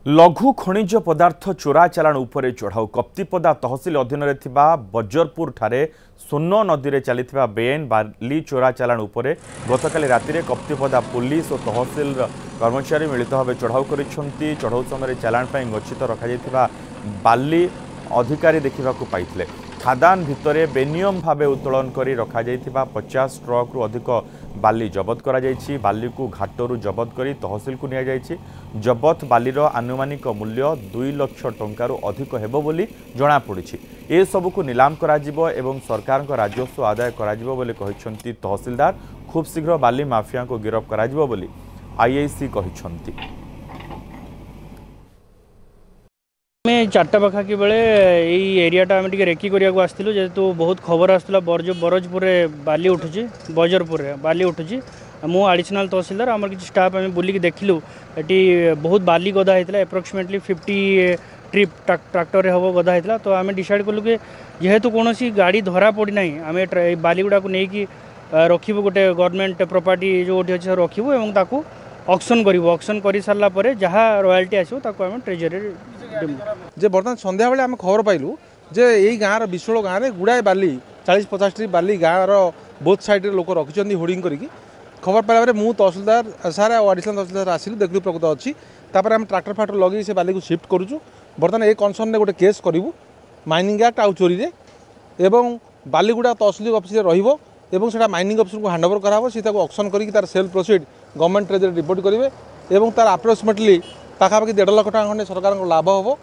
लघु खनिज पदार्थ चोरा चालाण उपरे चढ़ाऊ कप्तिपदा तहसिल अधीन बजरपुर ठारे सोन नदी में चली बेआईन बाली चोरा चालाण उपरे गतकाली राति कप्तिपदा पुलिस और तहसिल कर्मचारी मिलित भाव चढ़ाऊ कर चढ़ाऊ समय चालाण गच्छित रखा बाली अधिकारी देखा पाई खादान भितर बेनियम भाव उत्तोलन कर रखा 50 ट्रक रु अधिक बाली जबत करा जायछि। बाली को घाटरू जबत कर तहसिल को निया जबत बालीर आनुमानिक मूल्य 2 लाख टंकार अधिक हेबो बोली जणा पड़िछि। ए सबु को नीलाम करा जिवो एवं सरकार को राजस्व आदाय करा जिवो बोली कहिसंती तहसिलदार। खूब शीघ्र बाली माफिया को गिरफ्त करा जिवो बोली आईआईसी कहिसंती। मैं 4टा पाखापाखि बेले यही एरियाटा आम रेकी करने आसलु जेहेतु बहुत खबर आसाला बरजपुर बाली उठुची बजरपुर बाली उठुची मु एडिशनल तहसीलदार आम कि स्टाफ आम बुलिक देखलु ये बहुत बाली गदा होता एप्रोक्सीमेटली 50 ट्रिप ट्राक्टर हम गदा होता। तो आम डिसाइड कलु कि जेहेतु कौन गाड़ी धरा पड़ना आम बाली गुड़ा को लेकिन रखू गोटे गवर्नमेंट प्रॉपर्टी जो अच्छे रखू और ऑक्शन करूँ ऑक्शन कर सारापर जहाँ रॉयल्टी आसो आम ट्रेजरी जे बर्तमान संध्या बेले आम खबर पाइलु जे यही गाँव विशोल गाँव में गुड़ाए बाली 40-50 टी बाली गाँव बोथ साइड लोक रखिंट होर्डिंग करके खबर पाइला मु तहसिलदार सार और एडिशनल तहसिलदार आसिलु देखलु प्रकृत अच्छी तापर आम ट्राक्टर फाक्टर लगे से बाली को शिफ्ट करुचु। बर्तमान ये कनसर्न में गोटे केस करूँ माइनिंग एक्ट आउ चोरी एवं बालीगुड़ा तहसिल ऑफिस रहिबो एवं सेटा माइनिंग ऑफिसर को हैंडओवर कराबो सी ताको ऑक्शन करके तार cell proceed government treasury report करेंगे और तार अप्रोक्सीमेटली पाखापाखि 1.5 लाख टका खंडे सरकार लाभ हम।